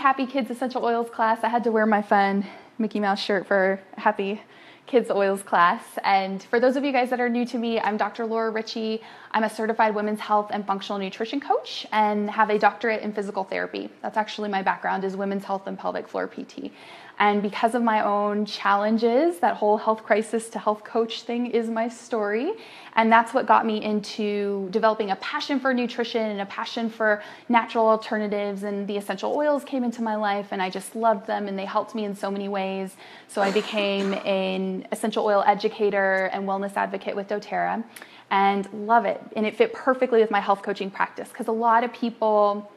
Happy Kids Essential Oils class. I had to wear my fun Mickey Mouse shirt for Happy Kids Oils class. And for those of you guys that are new to me, I'm Dr. Laura Ritchie. I'm a certified women's health and functional nutrition coach and have a doctorate in physical therapy. That's actually my background, is women's health and pelvic floor PT. And because of my own challenges, that whole health crisis to health coach thing is my story. And that's what got me into developing a passion for nutrition and a passion for natural alternatives. And the essential oils came into my life and I just loved them and they helped me in so many ways. So I became an essential oil educator and wellness advocate with doTERRA and love it. And it fit perfectly with my health coaching practice because a lot of people,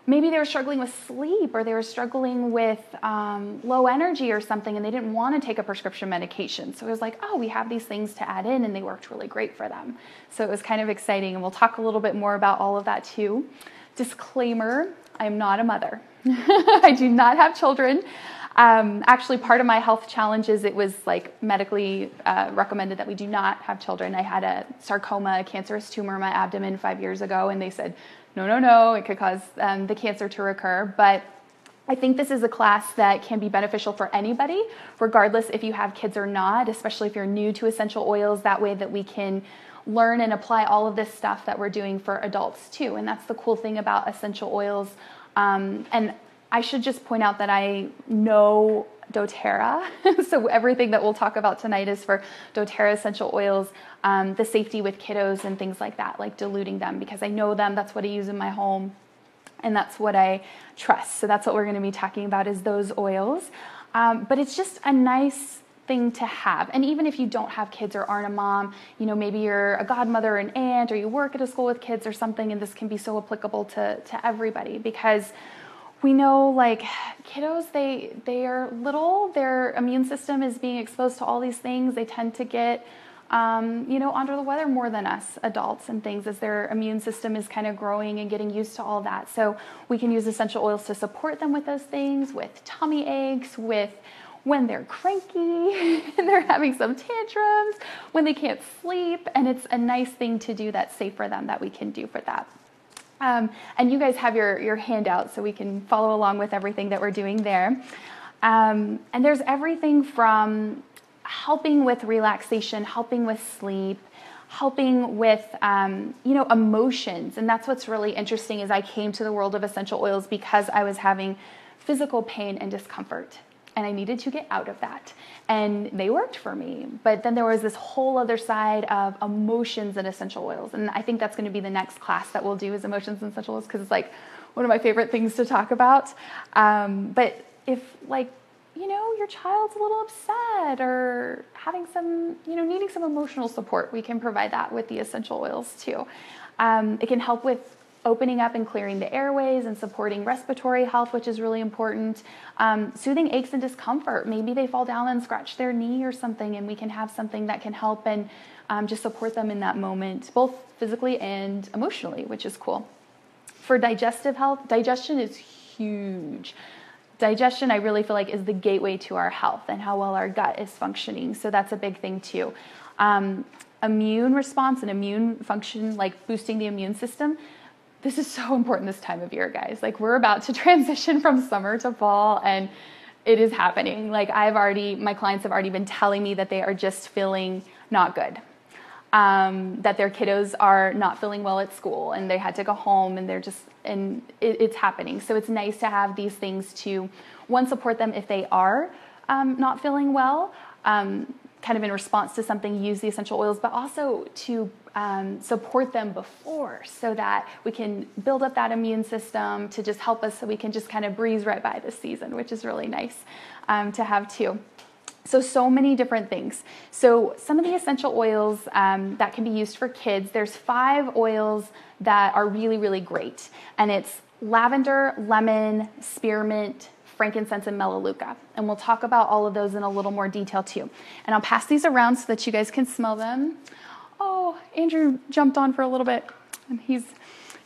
maybe they were struggling with sleep or they were struggling with low energy or something and they didn't want to take a prescription medication. So it was like, oh, we have these things to add in and they worked really great for them. So it was kind of exciting and we'll talk a little bit more about all of that too. Disclaimer, I am not a mother. I do not have children. Actually, part of my health challenges, it was like medically recommended that we do not have children. I had a sarcoma, a cancerous tumor in my abdomen 5 years ago and they said, no, it could cause the cancer to recur. But I think this is a class that can be beneficial for anybody, regardless if you have kids or not, especially if you're new to essential oils, that way that we can learn and apply all of this stuff that we're doing for adults too. And that's the cool thing about essential oils. And I should just point out that I know doTERRA. So everything that we'll talk about tonight is for doTERRA essential oils, the safety with kiddos and things like that, like diluting them because I know them. That's what I use in my home and that's what I trust. So that's what we're going to be talking about is those oils. But it's just a nice thing to have. And even if you don't have kids or aren't a mom, you know, maybe you're a godmother or an aunt or you work at a school with kids or something, and this can be so applicable to everybody because we know like kiddos, they are little, their immune system is being exposed to all these things. They tend to get, under the weather more than us adults and things as their immune system is kind of growing and getting used to all that. So we can use essential oils to support them with those things, with tummy aches, with when they're cranky and they're having some tantrums, when they can't sleep. And it's a nice thing to do that's safe for them that we can do for that. And you guys have your handout so we can follow along with everything that we're doing there. And there's everything from helping with relaxation, helping with sleep, helping with, emotions. And that's what's really interesting is I came to the world of essential oils because I was having physical pain and discomfort. And I needed to get out of that. And they worked for me. But then there was this whole other side of emotions and essential oils. And I think that's going to be the next class that we'll do is emotions and essential oils because it's like one of my favorite things to talk about. But if your child's a little upset or having some, needing some emotional support, we can provide that with the essential oils too. It can help with opening up and clearing the airways and supporting respiratory health, which is really important. Soothing aches and discomfort. Maybe they fall down and scratch their knee or something, and we can have something that can help and just support them in that moment, both physically and emotionally, which is cool. For digestive health, digestion is huge. Digestion, I really feel like, is the gateway to our health and how well our gut is functioning. So that's a big thing too. Immune response and immune function, like boosting the immune system. This is so important this time of year, guys. Like we're about to transition from summer to fall and it is happening. Like my clients have already been telling me that they are just feeling not good. That their kiddos are not feeling well at school and they had to go home and it's happening. So it's nice to have these things to, one, support them if they are not feeling well, kind of in response to something, use the essential oils, but also to support them before so that we can build up that immune system to just help us so we can just kind of breeze right by this season, which is really nice to have too. So many different things. So some of the essential oils that can be used for kids, there's 5 oils that are really, really great. And it's lavender, lemon, spearmint, frankincense, and melaleuca. And we'll talk about all of those in a little more detail too. And I'll pass these around so that you guys can smell them. Oh, Andrew jumped on for a little bit. And he's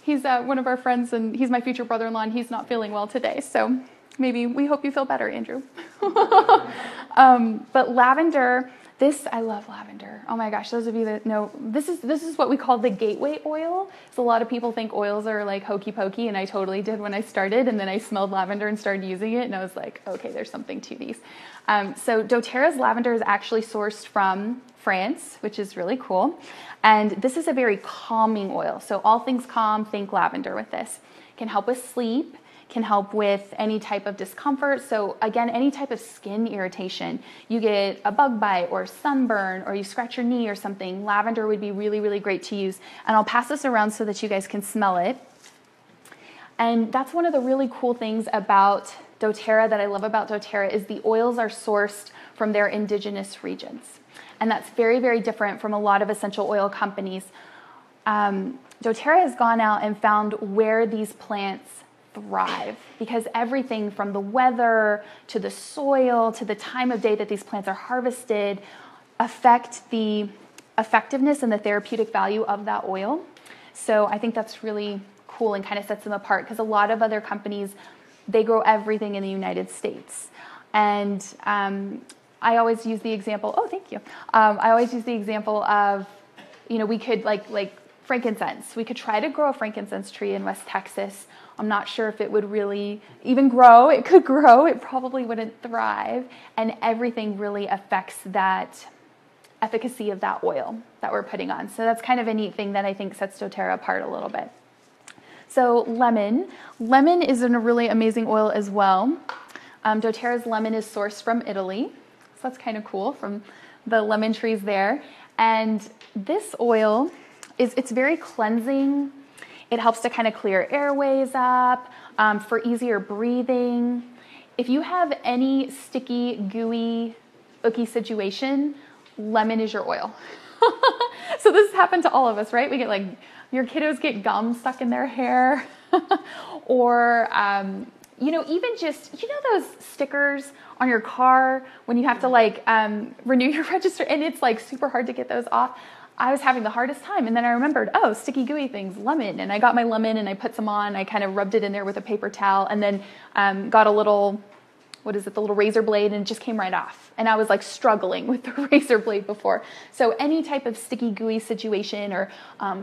one of our friends and he's my future brother-in-law and he's not feeling well today. So maybe we hope you feel better, Andrew. But lavender I love lavender. Oh my gosh, those of you that know, this is what we call the gateway oil. So a lot of people think oils are like hokey pokey, and I totally did when I started, and then I smelled lavender and started using it, and I was like, okay, there's something to these. So doTERRA's lavender is actually sourced from France, which is really cool. And this is a very calming oil. So all things calm, think lavender with this. It can help with sleep, can help with any type of discomfort. So again, any type of skin irritation, you get a bug bite or sunburn or you scratch your knee or something, lavender would be really, really great to use. And I'll pass this around so that you guys can smell it. And that's one of the really cool things about doTERRA that I love about doTERRA is the oils are sourced from their indigenous regions. And that's very, very different from a lot of essential oil companies. doTERRA has gone out and found where these plants thrive, because everything from the weather to the soil to the time of day that these plants are harvested affect the effectiveness and the therapeutic value of that oil. So I think that's really cool and kind of sets them apart, because a lot of other companies, they grow everything in the United States. And I always use the example, oh, thank you. I always use the example of, we could like frankincense. We could try to grow a frankincense tree in West Texas. I'm not sure if it would really even grow. It could grow. It probably wouldn't thrive. And everything really affects that efficacy of that oil that we're putting on. So that's kind of a neat thing that I think sets doTERRA apart a little bit. So lemon. Lemon is a really amazing oil as well. doTERRA's lemon is sourced from Italy. So that's kind of cool, from the lemon trees there. And this oil it's very cleansing. It helps to kind of clear airways up, for easier breathing. If you have any sticky, gooey, icky situation, lemon is your oil. So this has happened to all of us, right? We get your kiddos get gum stuck in their hair. Or, even just, those stickers on your car when you have to renew your register, and it's super hard to get those off. I was having the hardest time, and then I remembered, oh, sticky gooey things, lemon, and I got my lemon and I put some on. I kind of rubbed it in there with a paper towel, and then got a little, the little razor blade, and it just came right off. And I was struggling with the razor blade before. So any type of sticky gooey situation, or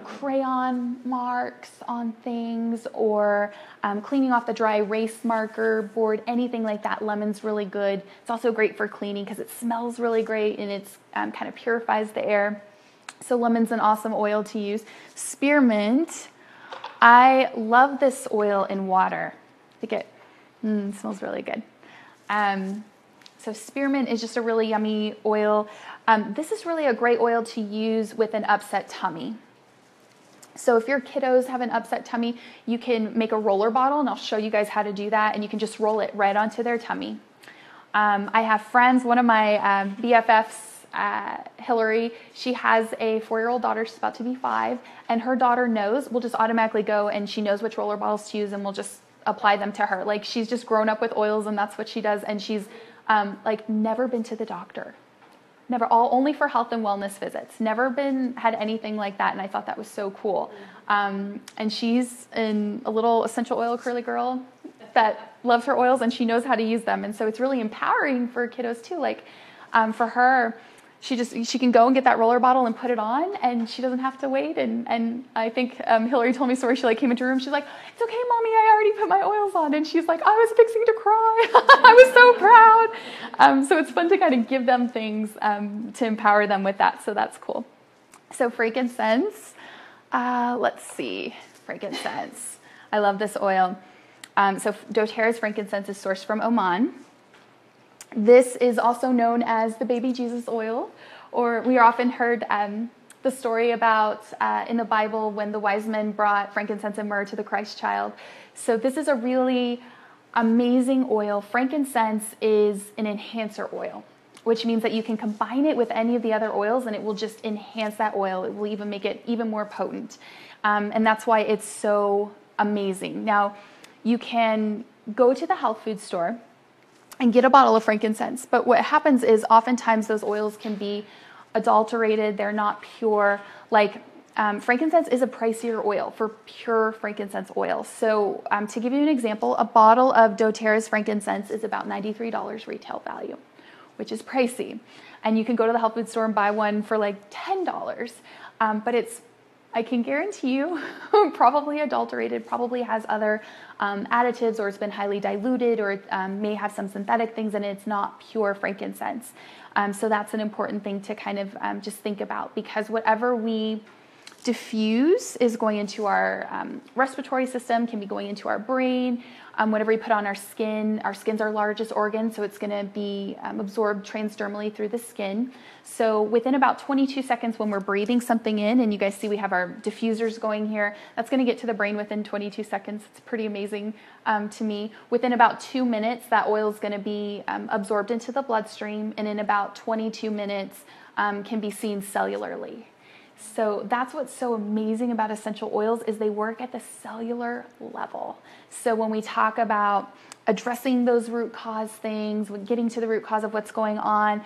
crayon marks on things, or cleaning off the dry erase marker board, anything like that, lemon's really good. It's also great for cleaning because it smells really great, and it's kind of purifies the air. So lemon's an awesome oil to use. Spearmint, I love this oil in water. I think it smells really good. So spearmint is just a really yummy oil. This is really a great oil to use with an upset tummy. So if your kiddos have an upset tummy, you can make a roller bottle, and I'll show you guys how to do that, and you can just roll it right onto their tummy. I have friends, one of my BFFs, Hillary, she has a 4-year-old daughter. She's about to be 5, and her daughter will just automatically go, and she knows which roller bottles to use, and we'll just apply them to her. She's just grown up with oils, and that's what she does. And she's never been to the doctor, only for health and wellness visits, never had anything like that. And I thought that was so cool. And she's a little essential oil curly girl that loves her oils, and she knows how to use them. And so it's really empowering for kiddos too. For her, she can go and get that roller bottle and put it on, and she doesn't have to wait. And I think Hillary told me a story. She came into her room. She's like, "It's okay, Mommy, I already put my oils on." And she's like, "I was fixing to cry." I was so proud. So it's fun to kind of give them things to empower them with that. So that's cool. So frankincense. Let's see, frankincense. I love this oil. So doTERRA's frankincense is sourced from Oman. This is also known as the baby Jesus oil, or we are often heard the story about in the Bible when the wise men brought frankincense and myrrh to the Christ child. So this is a really amazing oil. Frankincense is an enhancer oil, which means that you can combine it with any of the other oils, and it will just enhance that oil. It will even make it even more potent. And that's why it's so amazing. Now, you can go to the health food store and get a bottle of frankincense. But what happens is oftentimes those oils can be adulterated. They're not pure. Frankincense is a pricier oil for pure frankincense oil. So to give you an example, a bottle of doTERRA's frankincense is about $93 retail value, which is pricey. And you can go to the health food store and buy one for like $10. But I can guarantee you, probably adulterated, probably has other additives, or it's been highly diluted, or it may have some synthetic things in it. It's not pure frankincense. So that's an important thing to kind of just think about, because whatever we diffuse is going into our respiratory system, can be going into our brain. Whatever we put on our skin's our largest organ, so it's going to be absorbed transdermally through the skin. So within about 22 seconds when we're breathing something in, and you guys see we have our diffusers going here, that's going to get to the brain within 22 seconds. It's pretty amazing to me. Within about 2 minutes, that oil is going to be absorbed into the bloodstream, and in about 22 minutes can be seen cellularly. So that's what's so amazing about essential oils, is they work at the cellular level. So when we talk about addressing those root cause things, getting to the root cause of what's going on,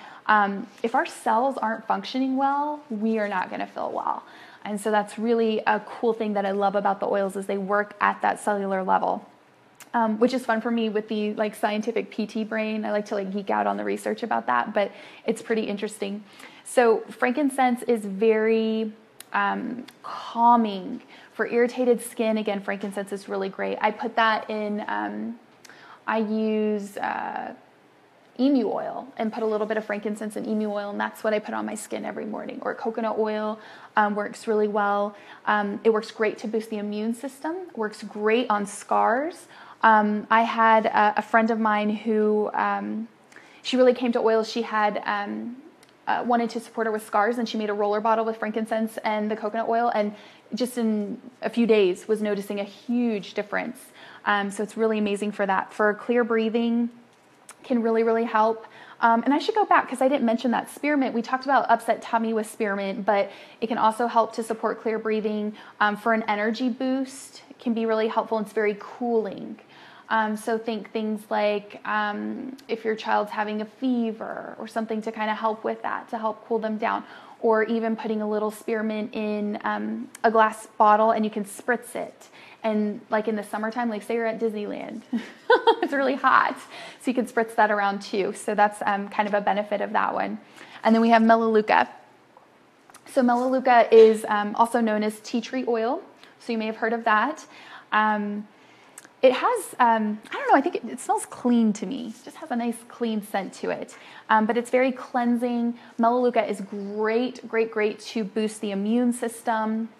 if our cells aren't functioning well, we are not going to feel well. And so that's really a cool thing that I love about the oils, is they work at that cellular level. Which is fun for me with the like scientific PT brain. I like to like geek out on the research about that, but it's pretty interesting. So frankincense is very calming for irritated skin. Again, frankincense is really great. I put that in, I use emu oil and put a little bit of frankincense and emu oil, and that's what I put on my skin every morning. Or coconut oil works really well. It works great to boost the immune system, works great on scars. I had a friend of mine who, she really came to oils. She had wanted to support her with scars, and she made a roller bottle with frankincense and the coconut oil, and just in a few days was noticing a huge difference. So it's really amazing for that. For clear breathing, can really, really help. And I should go back because I didn't mention that spearmint. We talked about upset tummy with spearmint, but it can also help to support clear breathing. For an energy boost, it can be really helpful, and it's very cooling. So think things like if your child's having a fever or something, to kind of help with that, to help cool them down. Or even putting a little spearmint in a glass bottle, and you can spritz it. And like in the summertime, like say you're at Disneyland, it's really hot, so you can spritz that around too. So that's kind of a benefit of that one. And then we have Melaleuca. So Melaleuca is also known as tea tree oil. So you may have heard of that. It has, I don't know, I think it smells clean to me. It just has a nice clean scent to it. But it's very cleansing. Melaleuca is great to boost the immune system.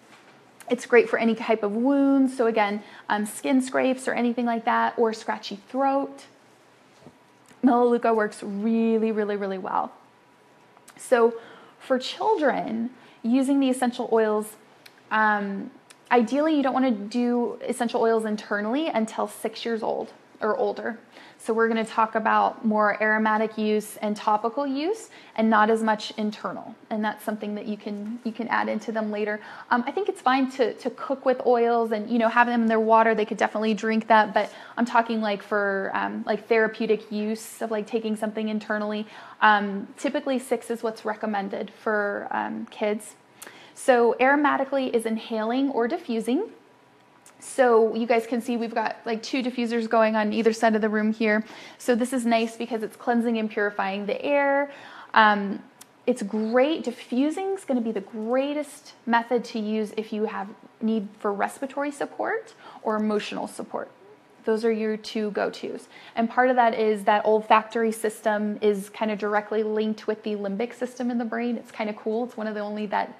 It's great for any type of wounds. So again, skin scrapes or anything like that, or scratchy throat. Melaleuca works really well. So for children, using the essential oils, ideally, you don't want to do essential oils internally until 6 years old or older. So we're going to talk about more aromatic use and topical use, and not as much internal. And that's something that you can add into them later. I think it's fine to cook with oils and have them in their water. They could definitely drink that, but I'm talking like for like therapeutic use of like taking something internally. Typically 6 is what's recommended for kids. So aromatically is inhaling or diffusing. So you guys can see we've got like 2 diffusers going on either side of the room here. So this is nice because it's cleansing and purifying the air. It's great. Diffusing is going to be the greatest method to use if you have need for respiratory support or emotional support. Those are your 2 go-tos. And part of that is that olfactory system is kind of directly linked with the limbic system in the brain. It's kind of cool. It's one of the only that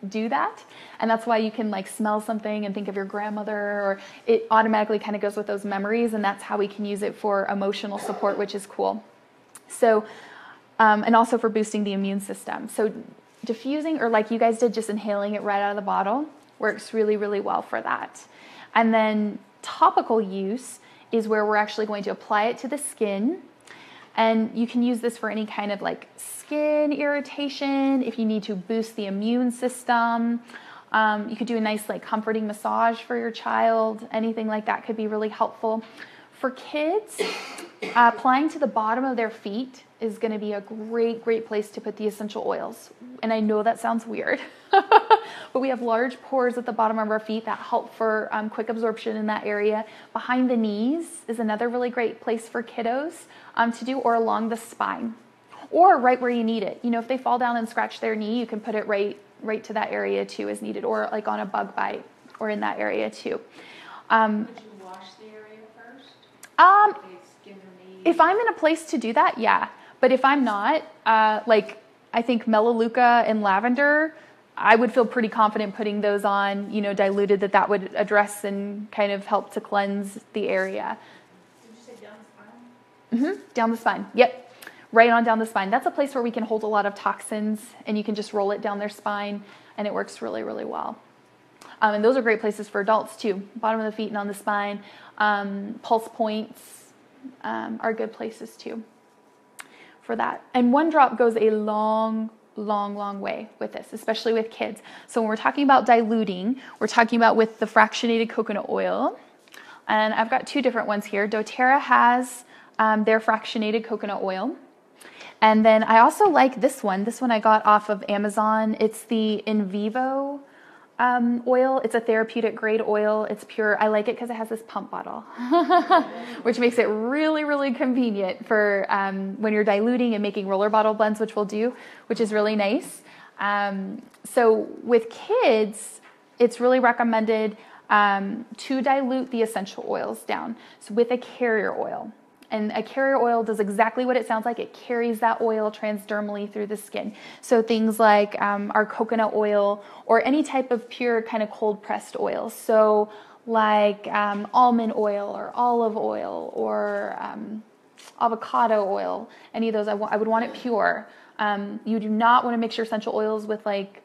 do that. And that's why you can like smell something and think of your grandmother, or it automatically kind of goes with those memories. And that's how we can use it for emotional support, which is cool. So, and also for boosting the immune system. So diffusing, or like you guys did, just inhaling it right out of the bottle, works really well for that. And then topical use is where we're actually going to apply it to the skin. And you can use this for any kind of like skin irritation, if you need to boost the immune system. You could do a nice like comforting massage for your child. Anything like that could be really helpful. For kids, applying to the bottom of their feet is going to be a great place to put the essential oils. And I know that sounds weird, but we have large pores at the bottom of our feet that help for quick absorption in that area. Behind the knees is another really great place for kiddos to do, or along the spine. or right where you need it. You know, if they fall down and scratch their knee, you can put it right to that area too as needed, or like on a bug bite or in that area too. Would you wash the area first? If I'm in a place to do that, yeah. But if I'm not, like I think Melaleuca and lavender, I would feel pretty confident putting those on, you know, diluted, that would address and kind of help to cleanse the area. Did you say down the spine? Down the spine. Yep. Right on down the spine. That's a place where we can hold a lot of toxins, and you can just roll it down their spine, and it works really, really well. And those are great places for adults too. Bottom of the feet and on the spine. Pulse points are good places too for that. And one drop goes a long way with this, especially with kids. So when we're talking about diluting, we're talking about with the fractionated coconut oil. And I've got two different ones here. doTERRA has their fractionated coconut oil. And then I also like this one. This one I got off of Amazon. It's the In Vivo oil. It's a therapeutic grade oil. It's pure. I like it because it has this pump bottle, which makes it really, really convenient for when you're diluting and making roller bottle blends, which we'll do, which is really nice. So with kids, it's really recommended to dilute the essential oils down. So with a carrier oil. And a carrier oil does exactly what it sounds like. It carries that oil transdermally through the skin. So things like our coconut oil or any type of pure kind of cold pressed oil. So like almond oil or olive oil or avocado oil, any of those, I would want it pure. You do not want to mix your essential oils with like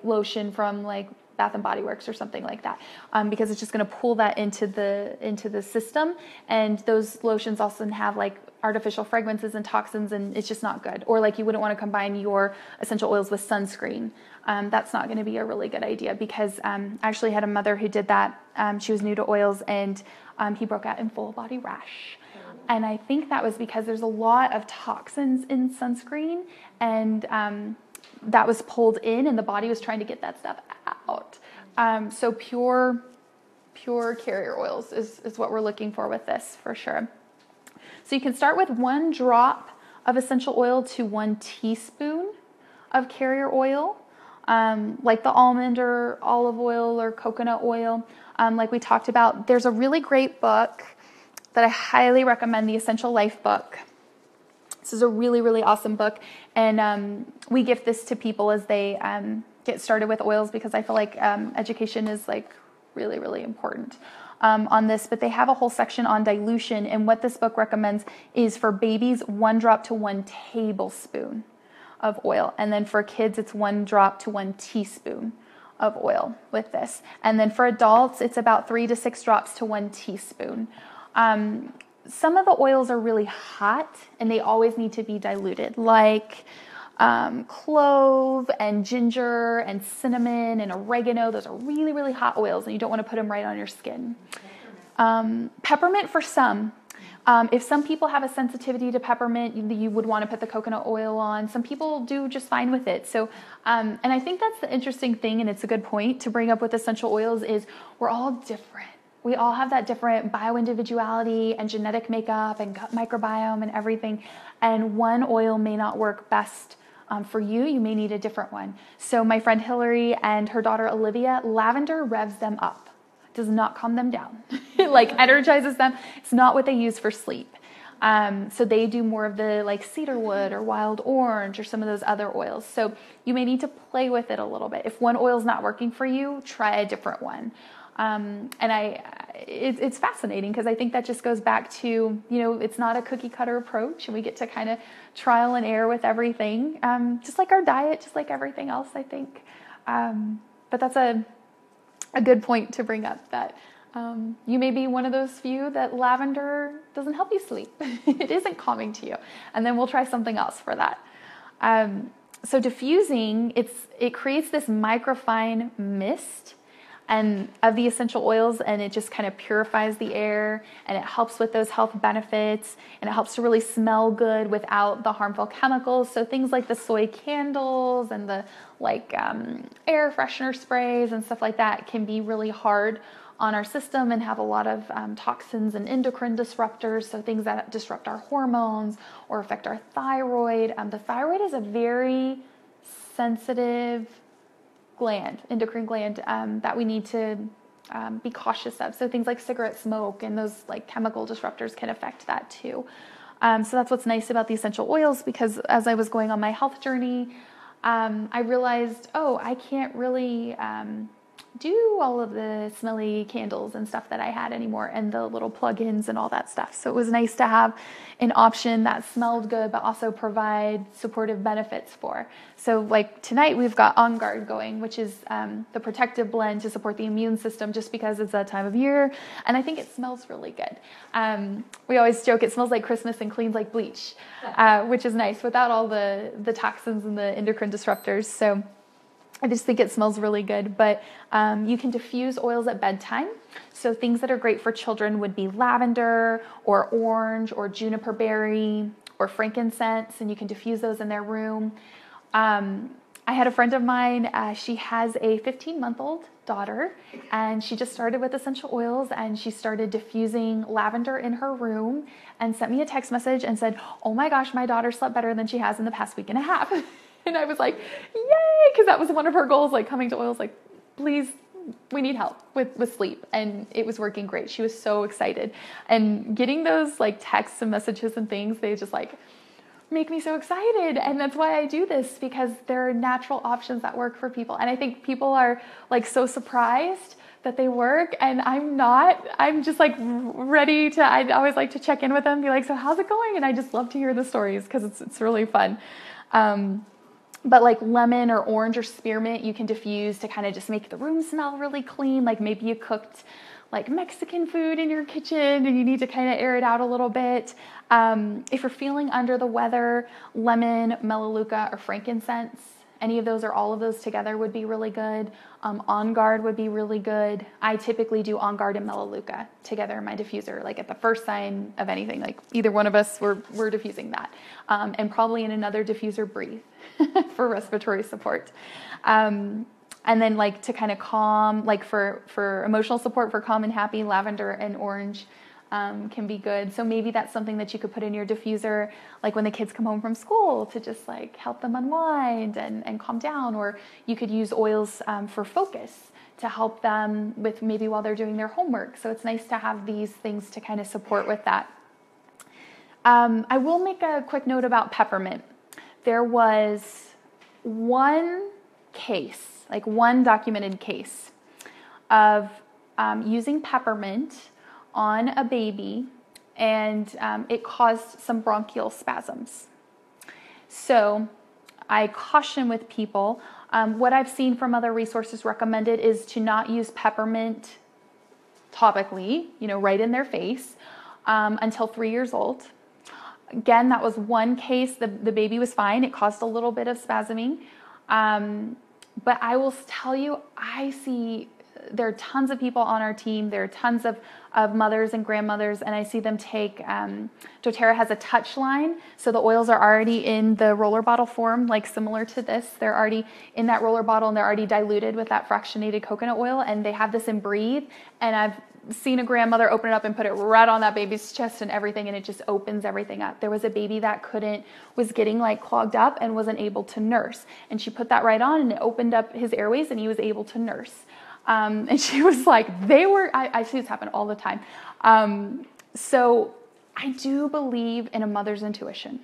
lotion from like Bath and Body Works or something like that, because it's just going to pull that into the system. And those lotions also have like artificial fragrances and toxins, and it's just not good. Or like you wouldn't want to combine your essential oils with sunscreen. That's not going to be a really good idea, because I actually had a mother who did that. She was new to oils, and he broke out in full body rash. And I think that was because there's a lot of toxins in sunscreen, and that was pulled in, and the body was trying to get that stuff out. So pure carrier oils is what we're looking for with this, for sure. So you can start with 1 drop of essential oil to 1 teaspoon of carrier oil, like the almond or olive oil or coconut oil. Like we talked about, there's a really great book that I highly recommend, the Essential Life book. This is a really, really awesome book, and we gift this to people as they get started with oils, because I feel like education is like really, really important on this. But they have a whole section on dilution, and what this book recommends is for babies 1 drop to 1 tablespoon of oil, and then for kids it's 1 drop to 1 teaspoon of oil with this, and then for adults it's about 3 to 6 drops to 1 teaspoon. Some of the oils are really hot, and they always need to be diluted, like clove and ginger and cinnamon and oregano. Those are really, really hot oils, and you don't want to put them right on your skin. Peppermint for some. If some people have a sensitivity to peppermint, you would want to put the coconut oil on. Some people do just fine with it. So, and I think that's the interesting thing, and it's a good point to bring up with essential oils, is we're all different. We all have that different bioindividuality and genetic makeup and gut microbiome and everything. And one oil may not work best for you. You may need a different one. So my friend Hillary and her daughter Olivia, lavender revs them up. Does not calm them down. It like energizes them. It's not what they use for sleep. So they do more of the like cedarwood or wild orange or some of those other oils. So you may need to play with it a little bit. If one oil is not working for you, try a different one. And it's fascinating, because I think that just goes back to, it's not a cookie cutter approach, and we get to kind of trial and error with everything, just like our diet, just like everything else, I think. But that's a good point to bring up, that you may be one of those few that lavender doesn't help you sleep. It isn't calming to you. And then we'll try something else for that. So diffusing, it creates this microfine mist and of the essential oils, and it just kind of purifies the air, and it helps with those health benefits, and it helps to really smell good without the harmful chemicals. So things like the soy candles and the air freshener sprays and stuff like that can be really hard on our system and have a lot of toxins and endocrine disruptors, so things that disrupt our hormones or affect our thyroid. The thyroid is a very sensitive gland, endocrine gland, that we need to be cautious of. So things like cigarette smoke and those like chemical disruptors can affect that too. So that's what's nice about the essential oils, because as I was going on my health journey, I realized, I can't really do all of the smelly candles and stuff that I had anymore, and the little plugins and all that stuff. So it was nice to have an option that smelled good but also provide supportive benefits for. So like tonight we've got On Guard going, which is the protective blend to support the immune system, just because it's that time of year, and I think it smells really good. We always joke it smells like Christmas and cleans like bleach, which is nice without all the toxins and the endocrine disruptors. So I just think it smells really good. But you can diffuse oils at bedtime. So things that are great for children would be lavender or orange or juniper berry or frankincense, and you can diffuse those in their room. I had a friend of mine, she has a 15-month-old daughter, and she just started with essential oils, and she started diffusing lavender in her room and sent me a text message and said, "Oh my gosh, my daughter slept better than she has in the past week and a half." And I was like, yay, because that was one of her goals, like coming to oils, like, please, we need help with sleep. And it was working great. She was so excited. And getting those like texts and messages and things, they just like make me so excited. And that's why I do this, because there are natural options that work for people. And I think people are like so surprised that they work, and I'm not. I'm just like ready to, I always like to check in with them, be like, so how's it going? And I just love to hear the stories, because it's really fun. But like lemon or orange or spearmint, you can diffuse to kind of just make the room smell really clean. Like maybe you cooked like Mexican food in your kitchen and you need to kind of air it out a little bit. If you're feeling under the weather, lemon, melaleuca, or frankincense, any of those or all of those together would be really good. On Guard would be really good. I typically do On Guard and melaleuca together in my diffuser, like at the first sign of anything, like either one of us, we're diffusing that. And probably in another diffuser, Breathe for respiratory support. And then like to kind of calm, like for emotional support, for calm and happy, lavender and orange can be good. So maybe that's something that you could put in your diffuser, like when the kids come home from school, to just like help them unwind and calm down. Or you could use oils for focus to help them with maybe while they're doing their homework. So it's nice to have these things to kind of support with that. I will make a quick note about peppermint. There was one case, like one documented case of using peppermint on a baby, and it caused some bronchial spasms. So I caution with people, what I've seen from other resources recommended is to not use peppermint topically, right in their face, until 3 years old. Again, that was one case. The baby was fine. It caused a little bit of spasming. But I will tell you, there are tons of people on our team. There are tons of mothers and grandmothers, and I see them take, doTERRA has a touch line, so the oils are already in the roller bottle form, like similar to this. They're already in that roller bottle, and they're already diluted with that fractionated coconut oil, and they have this in Breathe, and I've seen a grandmother open it up and put it right on that baby's chest and everything, and it just opens everything up. There was a baby that was getting like clogged up and wasn't able to nurse, and she put that right on, and it opened up his airways, and he was able to nurse. And she was like, I see this happen all the time. So I do believe in a mother's intuition.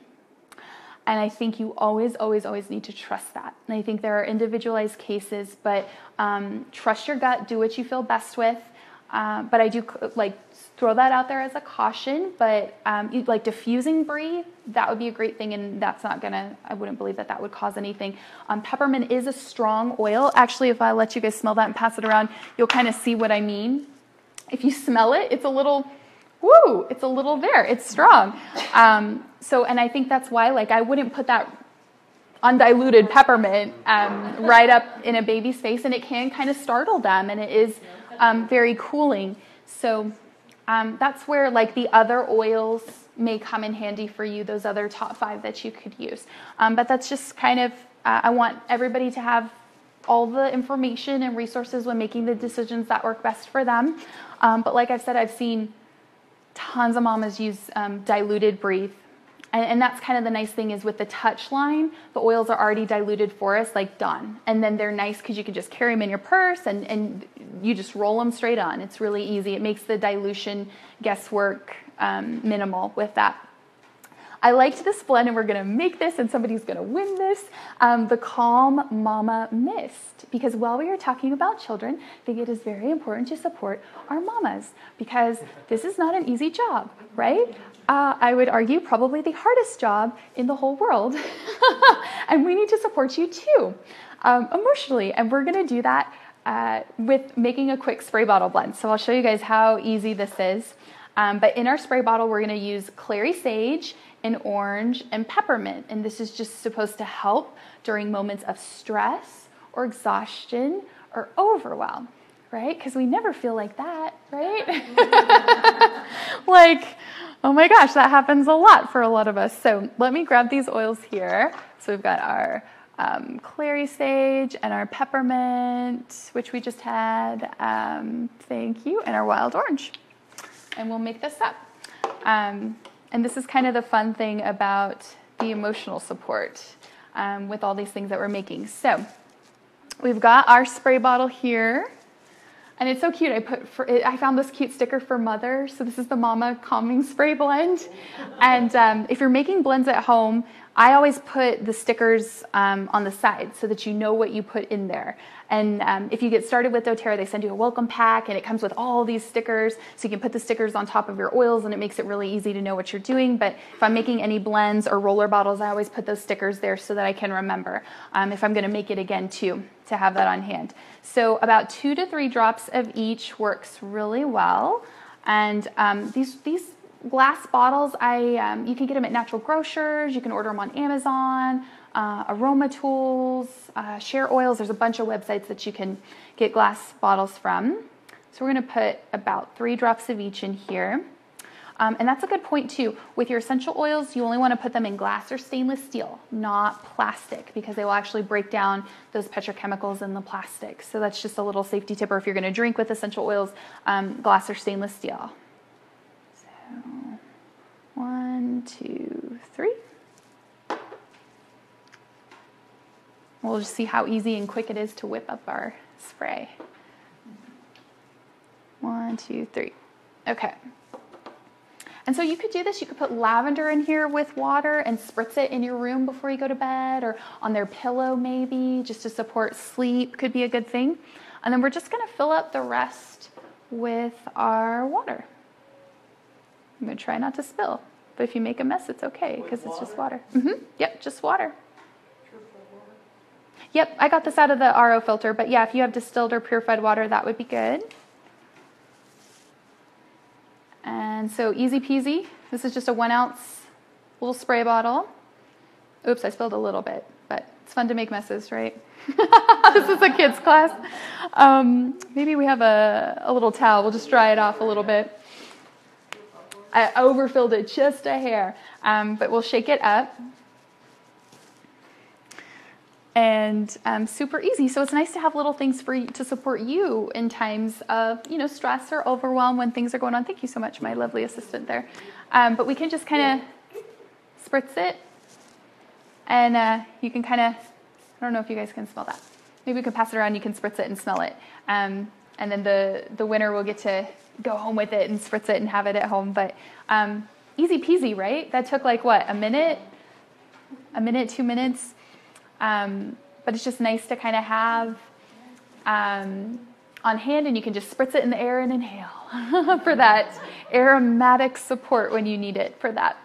And I think you always, always, always need to trust that. And I think there are individualized cases, but trust your gut, do what you feel best with. But I do like throw that out there as a caution, but like diffusing Breathe, that would be a great thing, and that's not I wouldn't believe that would cause anything. Peppermint is a strong oil. Actually, if I let you guys smell that and pass it around, you'll kind of see what I mean. If you smell it, it's a little there. It's strong. And I think that's why, like, I wouldn't put that undiluted peppermint right up in a baby's face, and it can kind of startle them, and it is very cooling. So that's where like the other oils may come in handy for you, those other top 5 that you could use. But that's just kind of, I want everybody to have all the information and resources when making the decisions that work best for them. But like I've said, I've seen tons of mamas use diluted Breathe. And that's kind of the nice thing is with the touch line, the oils are already diluted for us, like done. And then they're nice because you can just carry them in your purse and you just roll them straight on. It's really easy. It makes the dilution guesswork minimal with that. I liked this blend, and we're going to make this, and somebody's going to win this, the Calm Mama Mist. Because while we are talking about children, I think it is very important to support our mamas, because this is not an easy job, right? I would argue probably the hardest job in the whole world. And we need to support you too, emotionally. And we're going to do that with making a quick spray bottle blend. So I'll show you guys how easy this is. But in our spray bottle, we're going to use clary sage and orange and peppermint. And this is just supposed to help during moments of stress or exhaustion or overwhelm, right? Because we never feel like that, right? Like, oh my gosh, that happens a lot for a lot of us. So let me grab these oils here. So we've got our clary sage and our peppermint, which we just had, thank you, and our wild orange. And we'll make this up. And this is kind of the fun thing about the emotional support with all these things that we're making. So we've got our spray bottle here. And it's so cute. I found this cute sticker for mother. So this is the Mama Calming Spray Blend. And if you're making blends at home, I always put the stickers on the side so that you know what you put in there. And if you get started with doTERRA, they send you a welcome pack, and it comes with all these stickers. So you can put the stickers on top of your oils, and it makes it really easy to know what you're doing. But if I'm making any blends or roller bottles, I always put those stickers there so that I can remember if I'm going to make it again too, to have that on hand. So about 2 to 3 drops of each works really well. And these glass bottles, you can get them at natural grocers. You can order them on Amazon, Aroma Tools, Share Oils. There's a bunch of websites that you can get glass bottles from. So we're going to put about 3 drops of each in here. And that's a good point too. With your essential oils, you only want to put them in glass or stainless steel, not plastic, because they will actually break down those petrochemicals in the plastic. So that's just a little safety tip, or if you're going to drink with essential oils, glass or stainless steel. So 1, 2, 3. We'll just see how easy and quick it is to whip up our spray. 1, 2, 3. Okay. And so you could do this. You could put lavender in here with water and spritz it in your room before you go to bed, or on their pillow maybe, just to support sleep could be a good thing. And then we're just going to fill up the rest with our water. I'm going to try not to spill, but if you make a mess, it's okay because it's just water. Yep, just water. Yep, I got this out of the RO filter, but yeah, if you have distilled or purified water, that would be good. And so easy peasy. This is just a 1 ounce little spray bottle. Oops, I spilled a little bit, but it's fun to make messes, right? This is a kid's class. Maybe we have a little towel. We'll just dry it off a little bit. I overfilled it just a hair, but we'll shake it up. And super easy. So it's nice to have little things for you to support you in times of, stress or overwhelm when things are going on. Thank you so much, my lovely assistant there. But we can just kind of spritz it, and you can kind of, I don't know if you guys can smell that. Maybe we can pass it around. You can spritz it and smell it. And then the winner will get to go home with it and spritz it and have it at home. But easy peasy, right? That took like what, a minute, 2 minutes. But it's just nice to kind of have on hand, and you can just spritz it in the air and inhale for that aromatic support when you need it for that.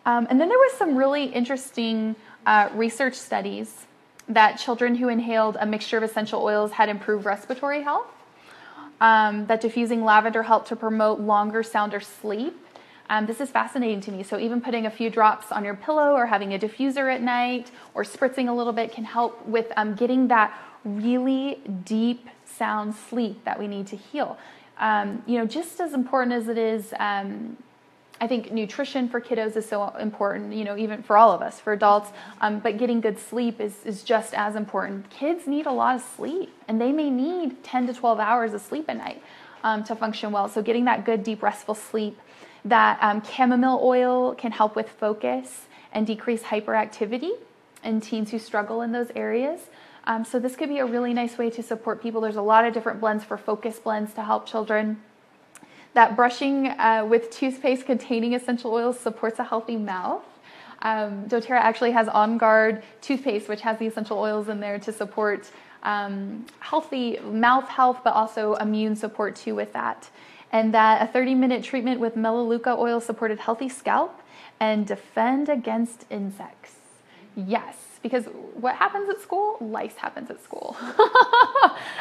And then there was some really interesting research studies that children who inhaled a mixture of essential oils had improved respiratory health, that diffusing lavender helped to promote longer, sounder sleep. This is fascinating to me. So even putting a few drops on your pillow or having a diffuser at night or spritzing a little bit can help with getting that really deep sound sleep that we need to heal. Just as important as it is I think nutrition for kiddos is so important, even for all of us, for adults, but getting good sleep is just as important. Kids need a lot of sleep, and they may need 10 to 12 hours of sleep a night to function well. So getting that good, deep, restful sleep. That chamomile oil can help with focus and decrease hyperactivity in teens who struggle in those areas. So this could be a really nice way to support people. There's a lot of different blends for focus blends to help children. That brushing with toothpaste containing essential oils supports a healthy mouth. doTERRA actually has On Guard toothpaste, which has the essential oils in there to support healthy mouth health, but also immune support too with that. And that a 30-minute treatment with Melaleuca oil supported healthy scalp and defend against insects. Yes, because what happens at school? Lice happens at school.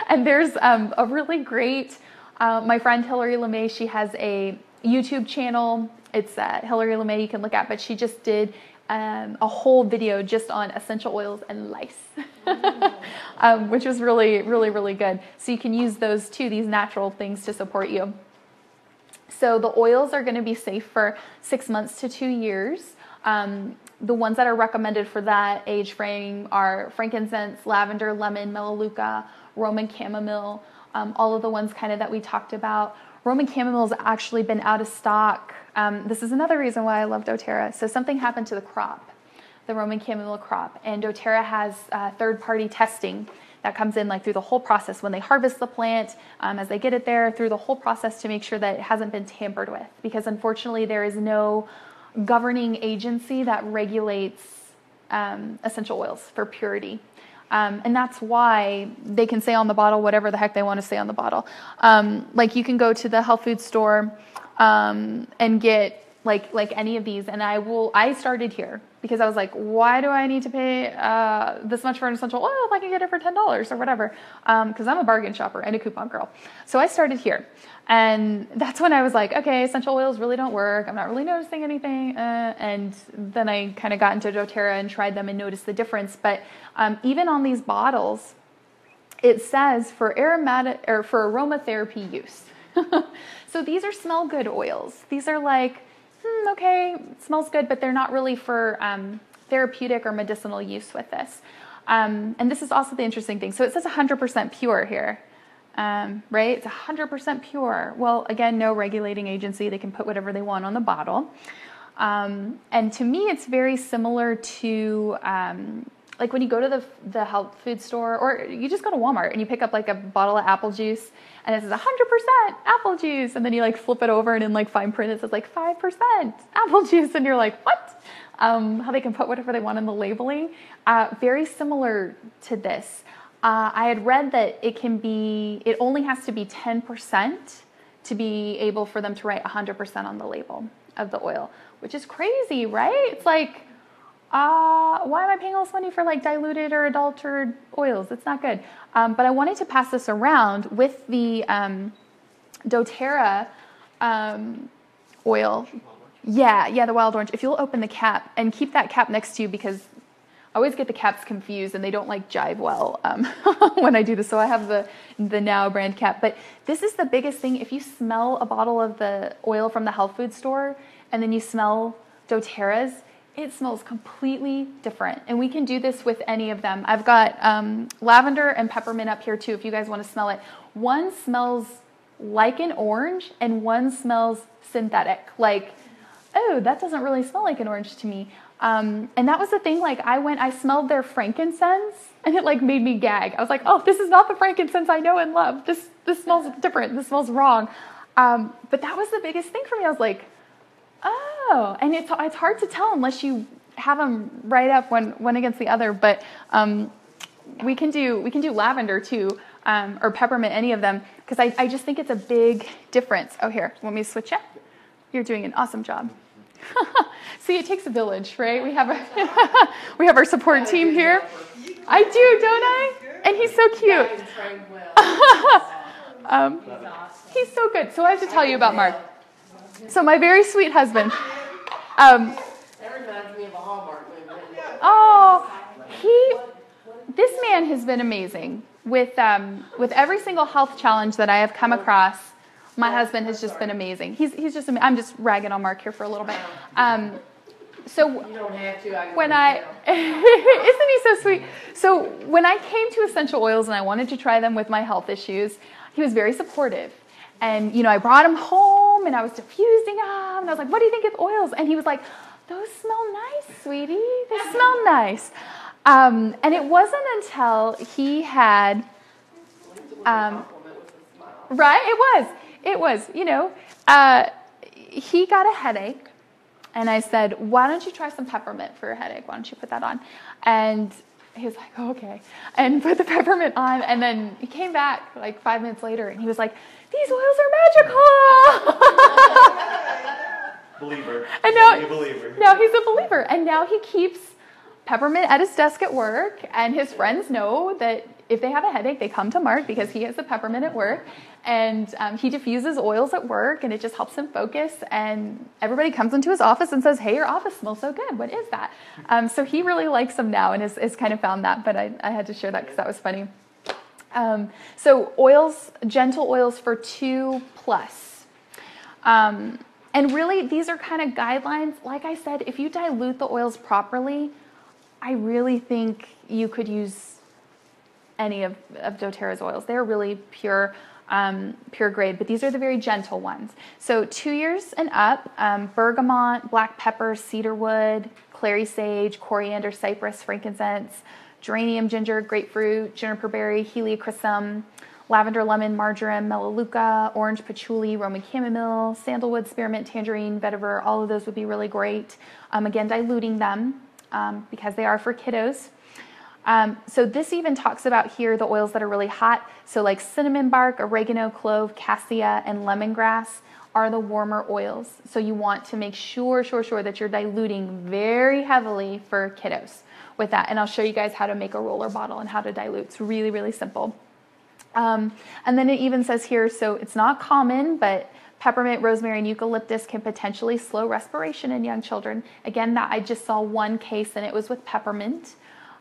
And there's a really great, my friend Hilary LeMay, she has a YouTube channel. It's Hilary LeMay you can look at, but she just did a whole video just on essential oils and lice, which was really, really, really good. So you can use those too, these natural things to support you. So the oils are going to be safe for 6 months to 2 years. The ones that are recommended for that age frame are frankincense, lavender, lemon, melaleuca, Roman chamomile, all of the ones kind of that we talked about. Roman chamomile has actually been out of stock. This is another reason why I love doTERRA. So something happened to the crop, the Roman chamomile crop, and doTERRA has third-party testing that comes in like through the whole process when they harvest the plant, as they get it there, through the whole process to make sure that it hasn't been tampered with. Because unfortunately, there is no governing agency that regulates essential oils for purity. And that's why they can say on the bottle whatever the heck they want to say on the bottle. Like you can go to the health food store and get like any of these. And I started here because I was like, why do I need to pay this much for an essential oil if I can get it for $10 or whatever? Because I'm a bargain shopper and a coupon girl. So I started here. And that's when I was like, okay, essential oils really don't work. I'm not really noticing anything. And then I kind of got into doTERRA and tried them and noticed the difference. But even on these bottles, it says for aromatic or for aromatherapy use. So these are smell good oils. These are like, okay, smells good, but they're not really for therapeutic or medicinal use with this. And this is also the interesting thing. So it says 100% pure here. Right? It's 100% pure. Well, again, no regulating agency. They can put whatever they want on the bottle. And to me, it's very similar to, like when you go to the health food store, or you just go to Walmart and you pick up like a bottle of apple juice and it says 100% apple juice. And then you like flip it over and in like fine print, it says like 5% apple juice. And you're like, what? How they can put whatever they want in the labeling. Very similar to this. I had read that it only has to be 10% to be able for them to write 100% on the label of the oil, which is crazy, right? It's like, why am I paying all this money for like diluted or adulterated oils? It's not good. But I wanted to pass this around with the doTERRA oil. Yeah, the wild orange. If you'll open the cap and keep that cap next to you, because I always get the caps confused and they don't like jive well when I do this. So I have the Now brand cap. But this is the biggest thing. If you smell a bottle of the oil from the health food store and then you smell doTERRA's, it smells completely different. And we can do this with any of them. I've got lavender and peppermint up here too if you guys want to smell it. One smells like an orange and one smells synthetic. Like, oh, that doesn't really smell like an orange to me. And that was the thing, like I smelled their frankincense and it like made me gag. I was like, oh, this is not the frankincense I know and love. This smells different. This smells wrong. But that was the biggest thing for me. I was like, oh, and it's hard to tell unless you have them right up one against the other. But we can do lavender too, or peppermint, any of them, because I just think it's a big difference. Oh, here, want me to switch it? You're doing an awesome job. See, it takes a village, right? We have our support team here. I do, don't I? And he's so cute. He's so good. So I have to tell you about Mark. So my very sweet husband. That reminds me of a Hallmark movie. Oh, this man has been amazing with every single health challenge that I have come across. My husband has just been amazing. He's just, I'm just ragging on Mark here for a little bit. So You don't have to. isn't he so sweet? So when I came to essential oils and I wanted to try them with my health issues, he was very supportive. And, I brought him home and I was diffusing them. And I was like, what do you think of oils? And he was like, those smell nice, sweetie. They smell nice. And it wasn't until he had, right? It was, he got a headache. And I said, why don't you try some peppermint for your headache? Why don't you put that on? And he was like, oh, okay. And put the peppermint on. And then he came back like 5 minutes later and he was like, these oils are magical. Believer. And now, he's a believer. Now he's a believer. And now he keeps peppermint at his desk at work. And his friends know that if they have a headache, they come to Mark because he has the peppermint at work. And he diffuses oils at work, and it just helps him focus. And everybody comes into his office and says, hey, your office smells so good. What is that? So he really likes them now and has kind of found that. But I had to share that because that was funny. So oils, gentle oils for 2+. And really, these are kind of guidelines. Like I said, if you dilute the oils properly, I really think you could use any of doTERRA's oils. They're really pure grade, but these are the very gentle ones. So 2 years and up, bergamot, black pepper, cedarwood, clary sage, coriander, cypress, frankincense, geranium, ginger, grapefruit, juniper berry, heliochrysum, lavender, lemon, marjoram, melaleuca, orange patchouli, Roman chamomile, sandalwood, spearmint, tangerine, vetiver. All of those would be really great. Again, diluting them because they are for kiddos. So this even talks about here the oils that are really hot. So like cinnamon bark, oregano, clove, cassia, and lemongrass are the warmer oils. So you want to make sure that you're diluting very heavily for kiddos with that. And I'll show you guys how to make a roller bottle and how to dilute. It's really, really simple. And then it even says here, so it's not common, but peppermint, rosemary, and eucalyptus can potentially slow respiration in young children. Again, that I just saw one case and it was with peppermint.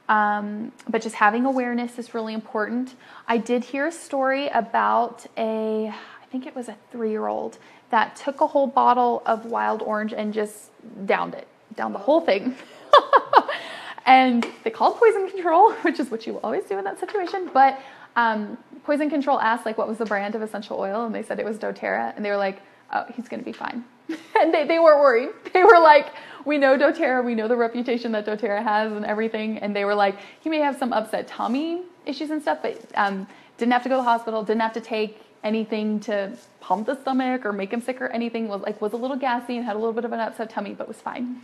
But just having awareness is really important. I did hear a story about I think it was a 3-year-old that took a whole bottle of wild orange and just downed the whole thing. And they called poison control, which is what you always do in that situation. But poison control asked what was the brand of essential oil, and they said it was doTERRA, and they were like, oh, he's going to be fine. And they weren't worried. They were like, we know doTERRA, we know the reputation that doTERRA has and everything. And they were like, he may have some upset tummy issues and stuff, but didn't have to go to the hospital, didn't have to take anything to pump the stomach or make him sick or anything. Was a little gassy and had a little bit of an upset tummy, but was fine.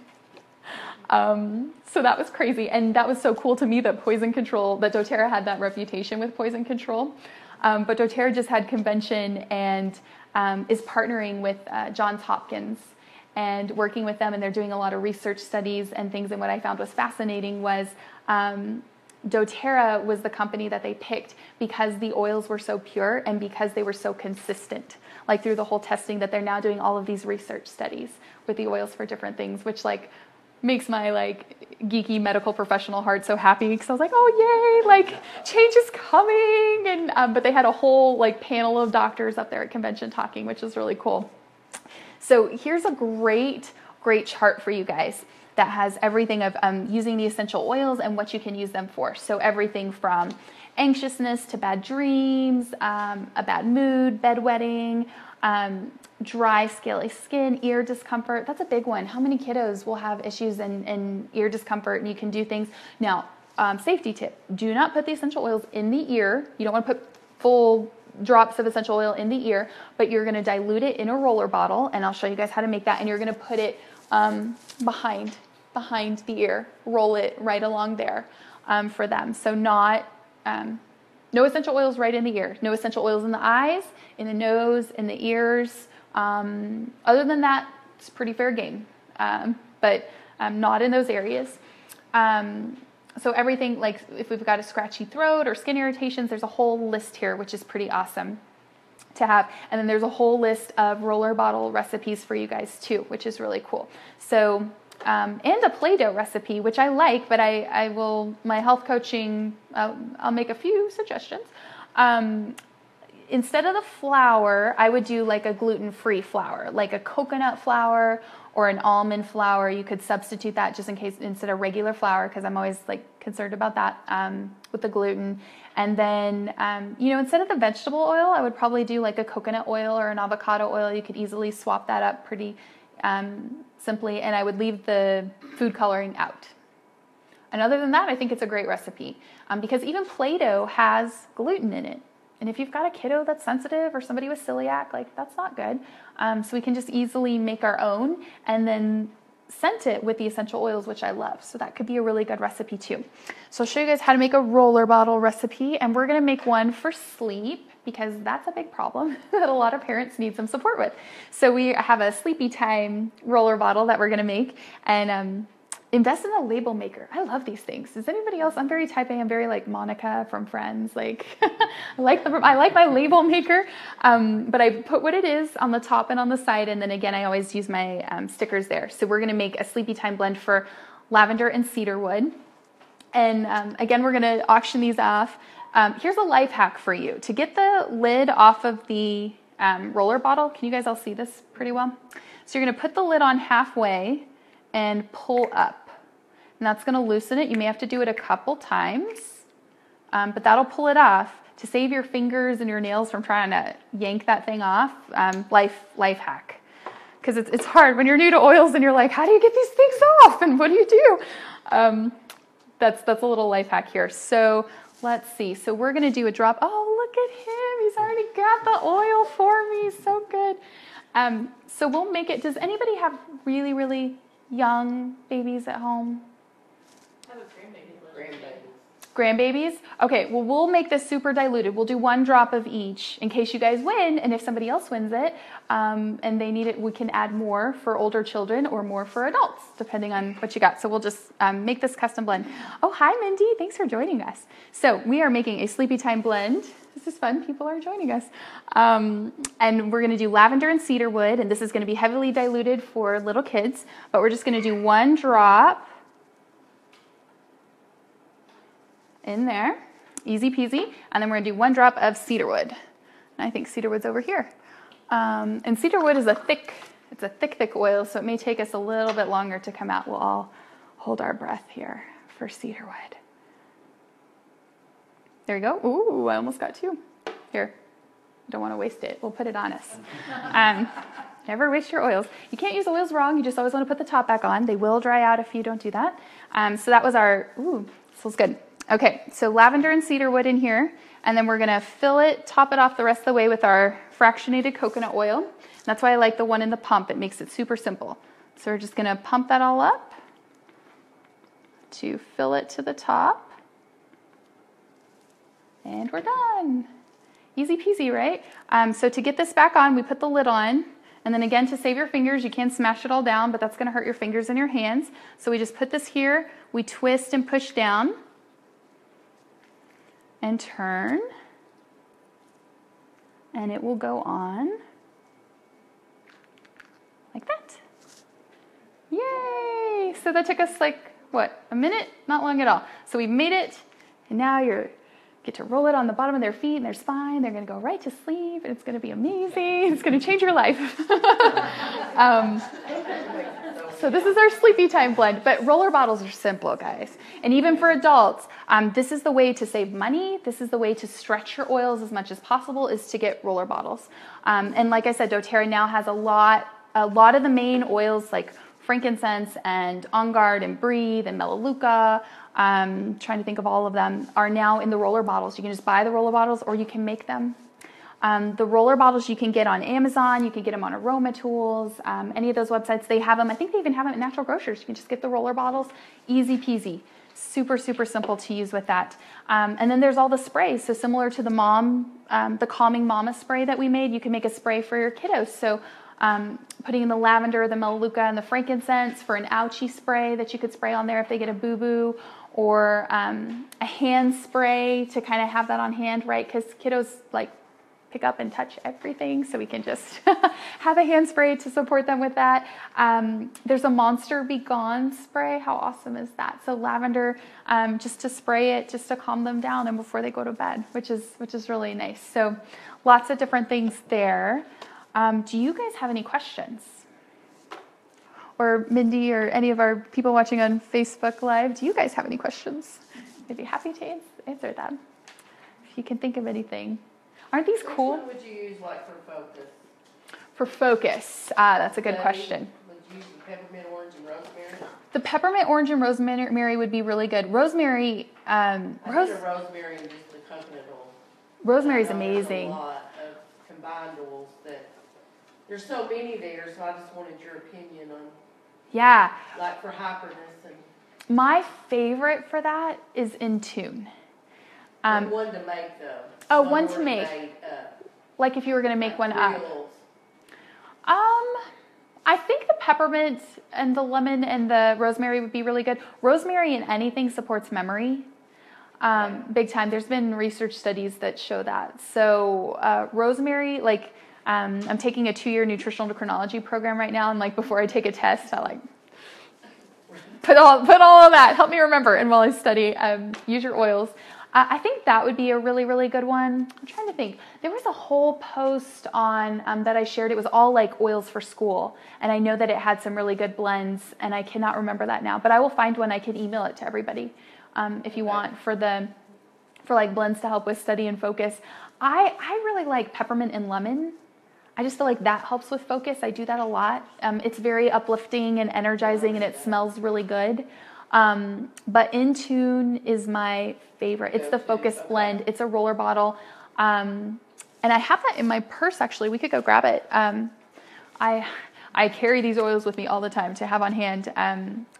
So that was crazy. And that was so cool to me that poison control, that doTERRA had that reputation with poison control. But doTERRA just had convention and is partnering with Johns Hopkins and working with them, and they're doing a lot of research studies and things. And what I found was fascinating was doTERRA was the company that they picked because the oils were so pure and because they were so consistent, through the whole testing, that they're now doing all of these research studies with the oils for different things, which makes my geeky medical professional heart so happy, because I was like, oh yay, change is coming. And but they had a whole panel of doctors up there at convention talking, which is really cool. So here's a great chart for you guys that has everything of using the essential oils and what you can use them for. So everything from anxiousness to bad dreams, a bad mood, bedwetting, dry, scaly skin, ear discomfort. That's a big one. How many kiddos will have issues in ear discomfort? And you can do things. Now, safety tip, do not put the essential oils in the ear. You don't want to put full drops of essential oil in the ear, but you're going to dilute it in a roller bottle, and I'll show you guys how to make that. And you're going to put it behind the ear, roll it right along there for them. So not no essential oils right in the ear, no essential oils in the eyes, in the nose, in the ears. Other than that, it's pretty fair game, but not in those areas. So everything, if we've got a scratchy throat or skin irritations, there's a whole list here, which is pretty awesome to have. And then there's a whole list of roller bottle recipes for you guys too, which is really cool. So, and a Play-Doh recipe, which I like, but I will, my health coaching, I'll make a few suggestions. instead of the flour, I would do like a gluten-free flour, like a coconut flour or an almond flour. You could substitute that just in case instead of regular flour, because I'm always like concerned about that with the gluten. And then, instead of the vegetable oil, I would probably do like a coconut oil or an avocado oil. You could easily swap that up pretty simply, and I would leave the food coloring out. And other than that, I think it's a great recipe because even Play-Doh has gluten in it. And if you've got a kiddo that's sensitive or somebody with celiac, like that's not good. So we can just easily make our own and then scent it with the essential oils, which I love. So that could be a really good recipe too. So I'll show you guys how to make a roller bottle recipe, and we're gonna make one for sleep because that's a big problem that a lot of parents need some support with. So we have a sleepy time roller bottle that we're gonna make, and invest in a label maker. I love these things. Is anybody else? I'm very type A. I'm very like Monica from Friends. Like I like my label maker, but I put what it is on the top and on the side, and then again I always use my stickers there. So we're gonna make a sleepy time blend for lavender and cedarwood, and again we're gonna auction these off. Here's a life hack for you to get the lid off of the roller bottle. Can you guys all see this pretty well? So you're gonna put the lid on halfway and pull up, and that's going to loosen it. You may have to do it a couple times, but that'll pull it off to save your fingers and your nails from trying to yank that thing off. Life hack, because it's hard when you're new to oils and you're like, how do you get these things off and what do you do? That's a little life hack here. So let's see. So we're going to do a drop. Oh, look at him. He's already got the oil for me. So good. So we'll make it. Does anybody have really, really young babies at home? I have a Grandbabies. Grandbabies? Okay, well, we'll make this super diluted. We'll do 1 drop of each in case you guys win, and if somebody else wins it and they need it, we can add more for older children or more for adults, depending on what you got. So we'll just make this custom blend. Oh, hi, Mindy. Thanks for joining us. So we are making a sleepy time blend. This is fun. People are joining us. And we're going to do lavender and cedarwood, and this is going to be heavily diluted for little kids, but we're just going to do 1 drop in there, easy peasy, and then we're going to do 1 drop of cedarwood. And I think cedarwood's over here. And cedarwood is a thick oil, so it may take us a little bit longer to come out. We'll all hold our breath here for cedarwood. There we go. Ooh, I almost got 2. Here, don't want to waste it. We'll put it on us. Never waste your oils. You can't use oils wrong. You just always want to put the top back on. They will dry out if you don't do that. So that was our, smells good. Okay, so lavender and cedarwood in here, and then we're going to top it off the rest of the way with our fractionated coconut oil. And that's why I like the one in the pump. It makes it super simple. So we're just going to pump that all up to fill it to the top. And we're done. Easy peasy, right? So to get this back on, we put the lid on. And then again, to save your fingers, you can smash it all down, but that's going to hurt your fingers and your hands. So we just put this here. We twist and push down. And turn. And it will go on. Like that. Yay! So that took us like, what, a minute? Not long at all. So we made it. And now you get to roll it on the bottom of their feet and their spine. They're going to go right to sleep, and it's going to be amazing. It's going to change your life. So this is our sleepy time blend, but roller bottles are simple, guys. And even for adults, this is the way to save money. This is the way to stretch your oils as much as possible, is to get roller bottles. And like I said, doTERRA now has a lot of the main oils like frankincense and On Guard and Breathe and Melaleuca, trying to think of all of them, are now in the roller bottles. You can just buy the roller bottles or you can make them. The roller bottles you can get on Amazon, you can get them on Aroma Tools, any of those websites, they have them. I think they even have them at Natural Grocers. You can just get the roller bottles, easy peasy. Super, super simple to use with that. And then there's all the sprays. So similar to the Calming Mama spray that we made, you can make a spray for your kiddos. So putting in the lavender, the Melaleuca, and the frankincense for an ouchie spray that you could spray on there if they get a boo-boo, or a hand spray to kind of have that on hand, right? Because kiddos like pick up and touch everything, so we can just have a hand spray to support them with that. There's a Monster Be Gone spray. How awesome is that? So lavender, just to spray it, just to calm them down and before they go to bed, which is really nice. So lots of different things there. Do you guys have any questions? Or Mindy or any of our people watching on Facebook Live, do you guys have any questions? I'd be happy to answer them if you can think of anything. Aren't these cool? Which one would you use like for focus? For focus, that's a good question. Would you use the peppermint, orange, and rosemary? The peppermint, orange, and rosemary would be really good. Rosemary, I think the rosemary and just the coconut oil. rosemary's I know there's amazing. a lot of combined oils that, there's so many there, so I just wanted your opinion on, Yeah, like for hyperness and my favorite for that is Intune. one to make though. Oh, Not one to already make. made up. Like if you were going to make one Like up. reels. I think the peppermint and the lemon and the rosemary would be really good. Rosemary in anything supports memory. Big time. There's been research studies that show that. So rosemary, like I'm taking a 2-year nutritional endocrinology program right now, and like before I take a test, I like put all of that. Help me remember. And while I study, use your oils. I think that would be a really, really good one. I'm trying to think. There was a whole post on that I shared. It was all like oils for school. And I know that it had some really good blends, and I cannot remember that now. But I will find one. I can email it to everybody if you want for like blends to help with study and focus. I really like peppermint and lemon. I just feel like that helps with focus. I do that a lot. It's very uplifting and energizing, and it smells really good. But Intune is my favorite. It's the Focus Blend. It's a roller bottle. And I have that in my purse, actually. We could go grab it. I carry these oils with me all the time to have on hand.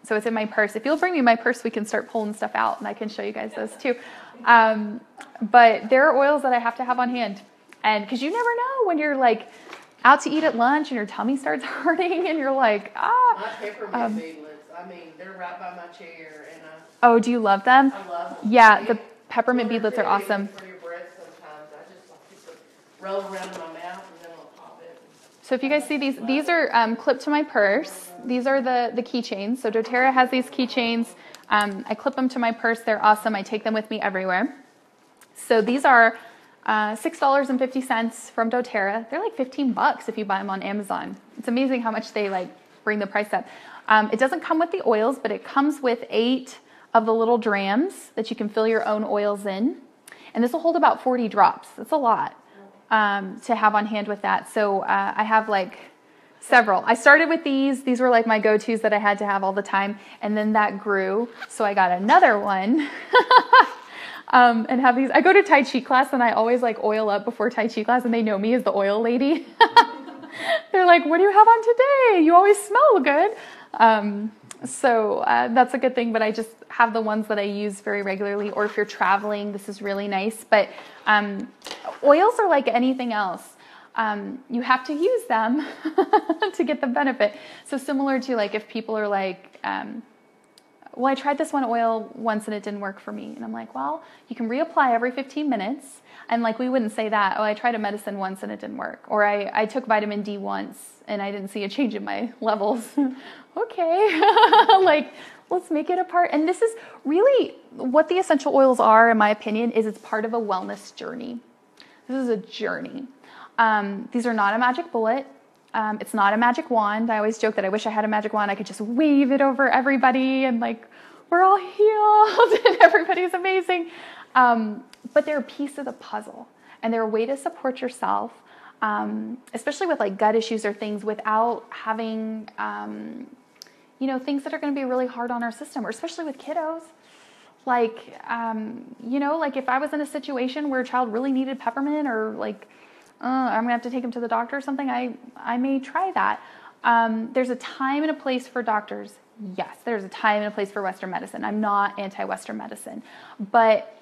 So it's in my purse. If you'll bring me my purse, we can start pulling stuff out, and I can show you guys those too. But there are oils that I have to have on hand. And because you never know when you're like out to eat at lunch and your tummy starts hurting and you're like, My peppermint beadlets, I mean, they're right by my chair, and Oh, do you love them? I love them. Yeah, the peppermint beadlets are awesome. For your breath sometimes, I just like to roll around in my mouth and then I'll pop it. So if you guys see these are clipped to my purse. These are the keychains. So doTERRA has these keychains. I clip them to my purse. They're awesome. I take them with me everywhere. So these are $6.50 from doTERRA. They're like $15 if you buy them on Amazon. It's amazing how much they like bring the price up. It doesn't come with the oils, but it comes with 8 of the little drams that you can fill your own oils in. And this will hold about 40 drops. That's a lot to have on hand with that. So I have like several. I started with these. These were like my go-tos that I had to have all the time. And then that grew. So I got another one. And have these. I go to Tai Chi class, and I always like oil up before Tai Chi class, and they know me as the oil lady. They're like, "What do you have on today? You always smell good." So that's a good thing, but I just have the ones that I use very regularly, or if you're traveling, this is really nice. But oils are like anything else. You have to use them to get the benefit. So similar to like if people are like, well, I tried this one oil once and it didn't work for me. And I'm like, well, you can reapply every 15 minutes. And like, we wouldn't say that, oh, I tried a medicine once and it didn't work. Or I took vitamin D once and I didn't see a change in my levels. Okay, like, let's make it a part. And this is really what the essential oils are, in my opinion, is it's part of a wellness journey. This is a journey. These are not a magic bullet. It's not a magic wand. I always joke that I wish I had a magic wand. I could just wave it over everybody and like, we're all healed and everybody's amazing. But they're a piece of the puzzle, and they're a way to support yourself, especially with like gut issues or things, without having, things that are going to be really hard on our system, or especially with kiddos. Like, like if I was in a situation where a child really needed peppermint, or like, I'm gonna have to take him to the doctor or something, I may try that. There's a time and a place for doctors. Yes, there's a time and a place for Western medicine. I'm not anti-Western medicine, but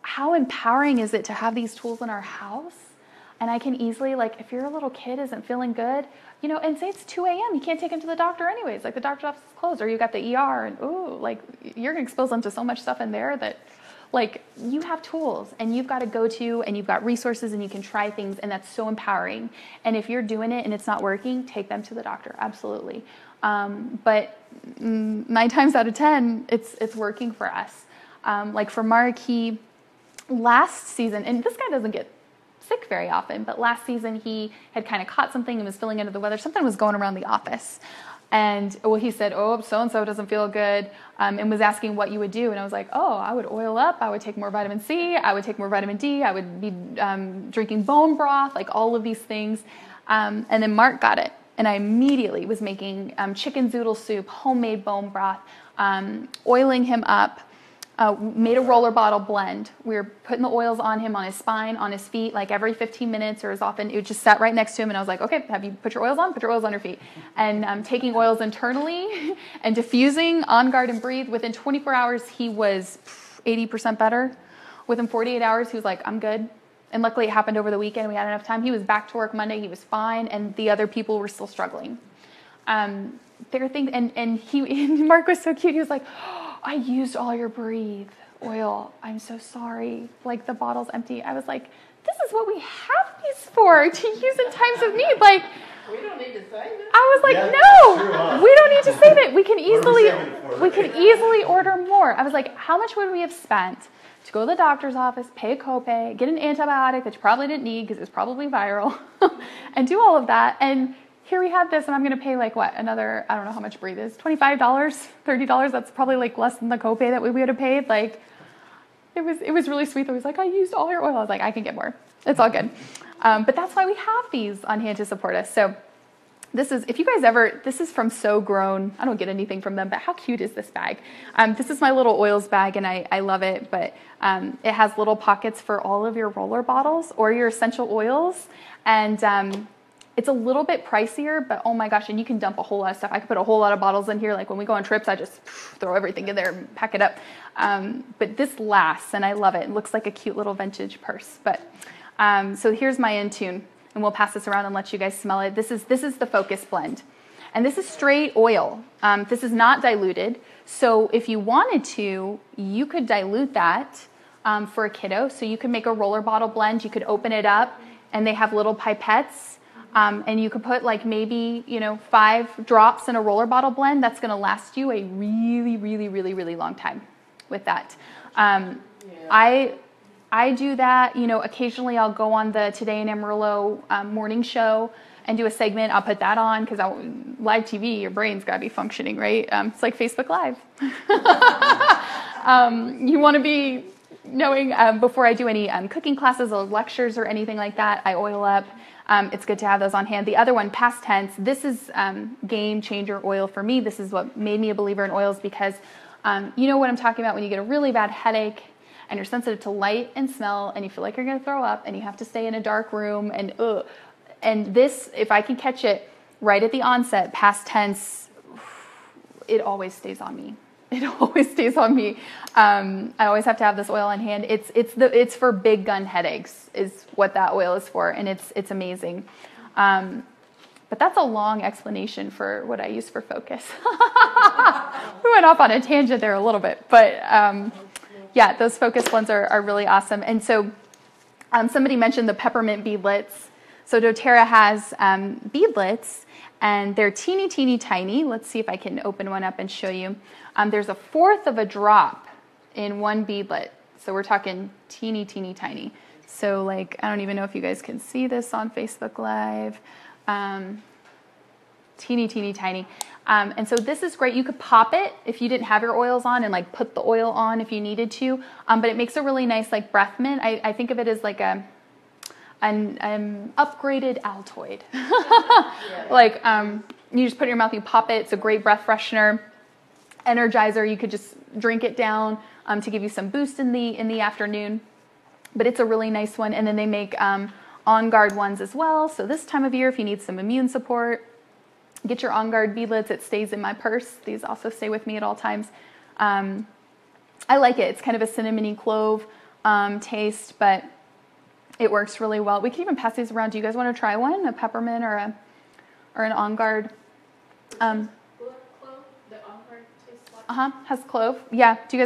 how empowering is it to have these tools in our house? And I can easily, like, if your little kid isn't feeling good, and say it's 2 a.m., you can't take him to the doctor anyways. Like, the doctor's office is closed, or you got the ER, and like, you're gonna expose them to so much stuff in there that, Like, you have tools and you've got to go to, and you've got resources, and you can try things, and that's so empowering. And if you're doing it and it's not working, take them to the doctor. Absolutely. But 9 times out of 10, it's working for us. Like for Mark, he last season, and this guy doesn't get sick very often, but last season he had kind of caught something and was feeling under the weather. Something was going around the office. And he said, oh, so-and-so doesn't feel good, and was asking what you would do. And I was like, oh, I would oil up. I would take more vitamin C. I would take more vitamin D. I would be drinking bone broth, like all of these things. And then Mark got it. And I immediately was making chicken zoodle soup, homemade bone broth, oiling him up, made a roller bottle blend. We were putting the oils on him, on his spine, on his feet, like every 15 minutes or as often. It just sat right next to him, and I was like, okay, have you put your oils on? Put your oils on your feet. And taking oils internally and diffusing On Guard and Breathe. Within 24 hours, he was 80% better. Within 48 hours, he was like, I'm good. And luckily it happened over the weekend. We had enough time. He was back to work Monday. He was fine. And the other people were still struggling. Their thing, and Mark was so cute. He was like, oh, I used all your Breathe oil. I'm so sorry. Like, the bottle's empty. I was like, this is what we have these for, to use in times of need. Like, We don't need to save it. I was like, Yeah, no, true. we don't need to save it. We can What are we saving it for? we can easily order more. I was like, how much would we have spent to go to the doctor's office, pay a copay, get an antibiotic that you probably didn't need because it's probably viral, and do all of that? And here we had this, and I'm going to pay like what, another, I don't know how much Breathe is, $25, $30. That's probably like less than the copay that we would have paid. Like, it was really sweet. He was like, I used all your oil. I was like, I can get more. It's all good. But that's why we have these on hand to support us. So this is, if you guys ever, this is from So Grown. I don't get anything from them, but how cute is this bag? This is my little oils bag, and I love it. But it has little pockets for all of your roller bottles or your essential oils. And it's a little bit pricier, but oh my gosh, and you can dump a whole lot of stuff. I could put a whole lot of bottles in here. Like when we go on trips, I just throw everything in there and pack it up. But this lasts, and I love it. It looks like a cute little vintage purse. But so here's my Intune, and we'll pass this around and let you guys smell it. This is the Focus Blend, and this is straight oil. This is not diluted. So if you wanted to, you could dilute that for a kiddo. So you could make a roller bottle blend. You could open it up, and they have little pipettes. And you could put like maybe, 5 drops in a roller bottle blend. That's going to last you a really, really, really, really long time with that. I do that, occasionally I'll go on the Today in Amarillo morning show and do a segment. I'll put that on because live TV, your brain's got to be functioning, right? It's like Facebook Live. You want to be knowing before I do any cooking classes or lectures or anything like that, I oil up. It's good to have those on hand. The other one, past tense, this is game changer oil for me. This is what made me a believer in oils because you know what I'm talking about when you get a really bad headache and you're sensitive to light and smell and you feel like you're going to throw up and you have to stay in a dark room and this, if I can catch it right at the onset, past tense, it always stays on me. It always stays on me. I always have to have this oil on hand. It's for big gun headaches is what that oil is for, and it's amazing. But that's a long explanation for what I use for Focus. We went off on a tangent there a little bit, but yeah, those Focus blends are really awesome. And so somebody mentioned the peppermint beadlets. So doTERRA has beadlets, and they're teeny, teeny, tiny. Let's see if I can open one up and show you. There's 1/4 of a drop in one beadlet. So we're talking teeny, teeny, tiny. So like, I don't even know if you guys can see this on Facebook Live. Teeny, teeny, tiny. And so this is great. You could pop it if you didn't have your oils on and like put the oil on if you needed to. But it makes a really nice like breath mint. I think of it as like an upgraded Altoid. Like you just put it in your mouth, you pop it. It's a great breath freshener. Energizer, you could just drink it down to give you some boost in the afternoon. But it's a really nice one. And then they make On Guard ones as well. So this time of year, if you need some immune support, get your On Guard beadlets. It stays in my purse. These also stay with me at all times. I like it. It's kind of a cinnamony clove taste, but it works really well. We can even pass these around. Do you guys want to try one? A peppermint or an On Guard? Clove, the On Guard tastes like. Has clove. Yeah. Do you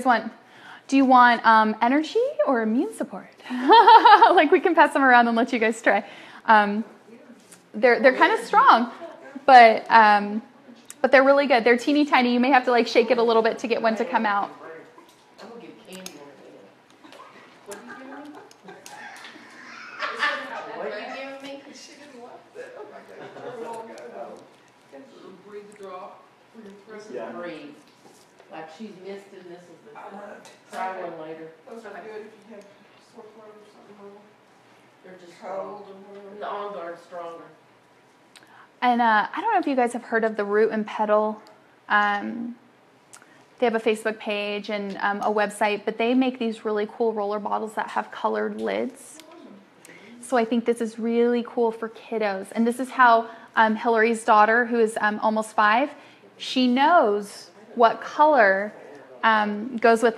Do you want energy or immune support? Like, we can pass them around and let you guys try. They're kind of strong, but they're really good. They're teeny tiny. You may have to like shake it a little bit to get one to come out. I'm gonna give candy one of them. What are you giving me? What are you giving me? She didn't like that. Oh my God. Breathe the drop. Yeah. Breathe. Like she's missed it and this is the, try one later. Those are good if you have sore throat or something wrong. They're just Cold cold. and whatever. And the On Guard's stronger. And I don't know if you guys have heard of the Root and Petal. They have a Facebook page and a website, but they make these really cool roller bottles that have colored lids. So I think this is really cool for kiddos. And this is how Hillary's daughter, who is almost 5, she knows what color goes with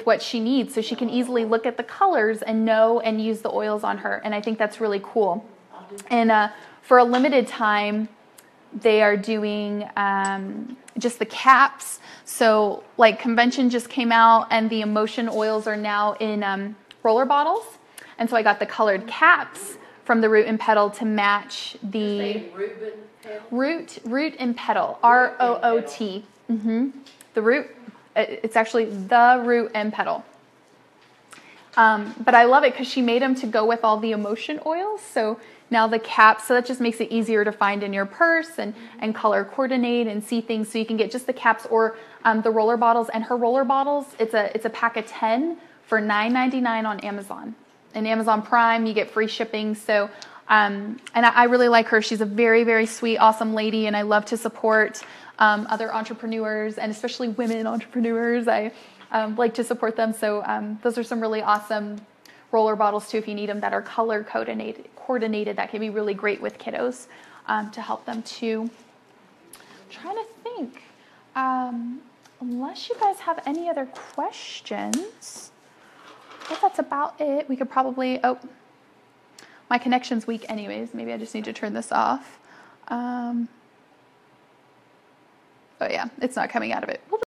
what she needs. So she can easily look at the colors and know and use the oils on her. And I think that's really cool. And for a limited time, they are doing just the caps. So like Convention just came out and the Emotion oils are now in roller bottles. And so I got the colored caps from the Root and Petal to match the Say Reuben Petal. Root and Petal, ROOT. The Root, it's actually the Root and Petal. But I love it because she made them to go with all the Emotion oils. So now the caps, so that just makes it easier to find in your purse and color coordinate and see things. So you can get just the caps or the roller bottles. And her roller bottles, it's a pack of 10 for $9.99 on Amazon. And Amazon Prime, you get free shipping. So, and I really like her. She's a very, very sweet, awesome lady. And I love to support other entrepreneurs and especially women entrepreneurs. I like to support them. So those are some really awesome roller bottles too, if you need them, that are color coordinated. That can be really great with kiddos to help them too. I'm trying to think. Unless you guys have any other questions, I guess that's about it. We could probably, my connection's weak anyways. Maybe I just need to turn this off. Oh yeah, it's not coming out of it. We'll